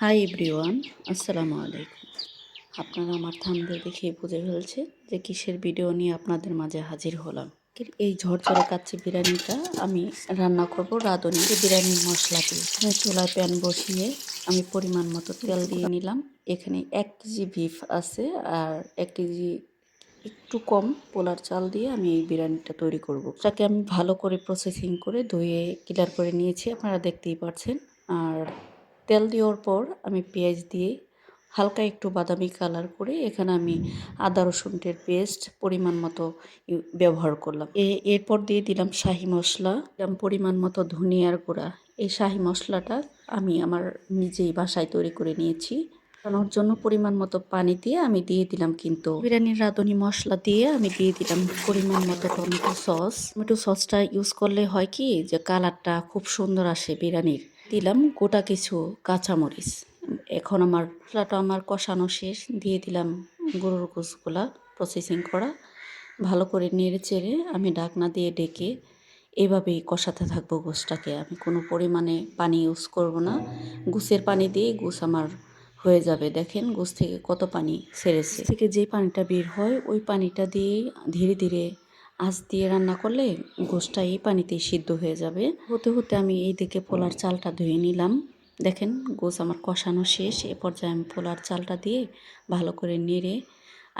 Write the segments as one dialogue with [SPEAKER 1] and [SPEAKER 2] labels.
[SPEAKER 1] Hi everyone, আসসালামু আলাইকুম। আপনারা আমার থাম্বনেল দেখেই বুঝে ফেলছে যে কিসের ভিডিও নিয়ে আপনাদের মাঝে হাজির হলাম। এই ঝরঝরে কাচ্চি বিরিয়ানিটা আমি রান্না করব রাঁধুনি বিরিয়ানির মশলা দিয়ে। এখানে চুলায় প্যান বসিয়ে আমি পরিমাণ মতো তেল দিয়ে নিলাম। এখানে 1 কেজি বিফ আছে আর 1 কেজি একটু কম পোলার চাল দিয়ে আমি এই বিরিয়ানিটা তৈরি করব। এটাকে আমি ভালো করে প্রসেসিং করে ধুয়ে ক্লিয়ার করে নিয়েছি, আপনারা দেখতেই পাচ্ছেন। আর তেল দেওয়ার পর আমি পেঁয়াজ দিয়ে হালকা একটু বাদামি কালার করে এখানে আমি আদা রসুনের পেস্ট পরিমাণ মতো ব্যবহার করলাম। এরপর দিয়ে দিলাম শাহি মশলা, দিলাম পরিমাণ মতো ধনিয়ার গুঁড়া। এই শাহি মশলাটা আমি আমার নিজেই বাসায় তৈরি করে নিয়েছি। বানানোর জন্য পরিমাণ মতো পানি দিয়ে আমি দিয়ে দিলাম কিন্তু বিরিয়ানির রাঁধুনি মশলা দিয়ে আমি দিয়ে দিলাম পরিমাণ মতো টমেটো সস। টমেটো সসটা ইউজ করলে হয় কি যে কালারটা খুব সুন্দর আসে বিরিয়ানির। দিলাম গোটা কিছু কাঁচামরিচ। এখন মশলাটা আমার কষানো শেষ, দিয়ে দিলাম গরুর গোশগুলা প্রসেসিং করা। ভালো করে নেড়ে চেড়ে আমি ঢাকনা দিয়ে ডেকে এভাবেই কষাতে থাকবো গোশটাকে। আমি কোনো পরিমাণে পানি ইউজ করব না। গোশের পানি দিয়ে গোশ আমার হয়ে যাবে। দেখেন গোশ থেকে কত পানি ছেড়েছে। থেকে যে পানিটা বের হয় ওই পানিটা দিয়েই ধীরে ধীরে আঁচ দিয়ে রান্না করলে গোশটা এই পানিতেই সিদ্ধ হয়ে যাবে। হতে হতে আমি এই দিকে পোলার চালটা ধুয়ে নিলাম। দেখেন গোশ আমার কষানো শেষ। এ পর্যায়ে আমি পোলার চালটা দিয়ে ভালো করে নেড়ে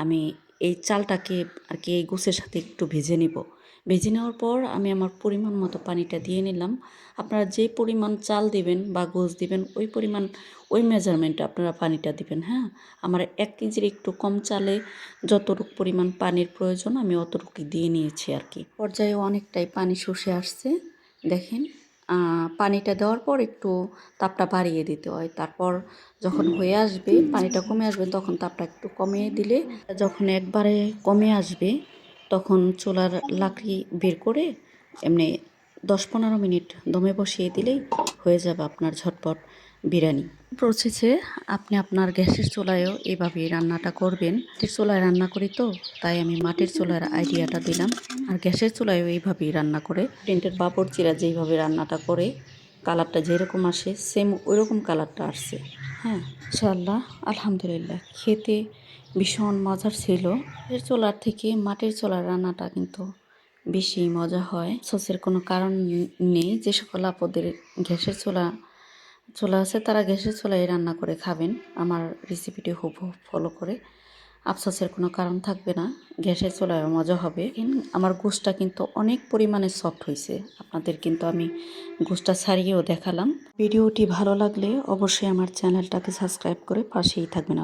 [SPEAKER 1] আমি এই চালটাকে আর কি এই গোশের সাথে একটু ভেজে নিব। ভেজে নেওয়ার পর আমি আমার পরিমাণ মতো পানিটা দিয়ে নিলাম। আপনারা যে পরিমাণ চাল দিবেন বা গোশ দিবেন ওই মেজারমেন্টে আপনারা পানিটা দিবেন। হ্যাঁ, আমার 1 কেজির একটু কম চালে যতটুকু পরিমাণ পানির প্রয়োজন আমি অতটুকুই দিয়ে নিয়েছি আর কি। পর্যায়ে অনেকটাই পানি শুষে আসছে। দেখেন পানিটা দেওয়ার পর একটু তাপটা বাড়িয়ে দিতে হয়। তারপর যখন হয়ে আসবে, পানিটা কমে আসবে, তখন তাপটা একটু কমিয়ে দিলে যখন একবারে কমে আসবে তখন চুলার লাকড়ি বের করে এমনি 10-15 মিনিট দমে বসিয়ে দিলেই হয়ে যাবে আপনার ঝটপট বিরিয়ানি। প্রসেসে আপনি আপনার গ্যাসের চুলায়ও এভাবেই রান্নাটা করবেন। মাটির চুলায় রান্না করি তো তাই আমি মাটির চুলার আইডিয়াটা দিলাম। আর গ্যাসের চুলায়ও এইভাবেই রান্না করে রেস্টুরেন্টের বাবুর্চিরা যেইভাবে রান্নাটা করে কালারটা যেরকম আসে সেম ওইরকম কালারটা আসছে। হ্যাঁ, ইনশাআল্লাহ আলহামদুলিল্লাহ খেতে ভীষণ মজার ছিল। গ্যাসের চুলার থেকে মাটির চুলার রান্নাটা কিন্তু বেশি মজা হয়। সসের কোনো কারণ নেই। যে সকল আপুদের গ্যাসের চুলা আছে তারা গ্যাসের চুলায় রান্না করে খাবেন আমার রেসিপিটি হুবহু ফলো করে। আফসোসের কোনো কারণ থাকবে না, গ্যাসের চুলায় মজা হবে। আমার গোশটা কিন্তু অনেক পরিমাণে সফট হয়েছে। আপনাদের কিন্তু আমি গোশটা ছাড়িয়েও দেখালাম। ভিডিওটি ভালো লাগলে অবশ্যই আমার চ্যানেলটাকে সাবস্ক্রাইব করে পাশেই থাকবেন।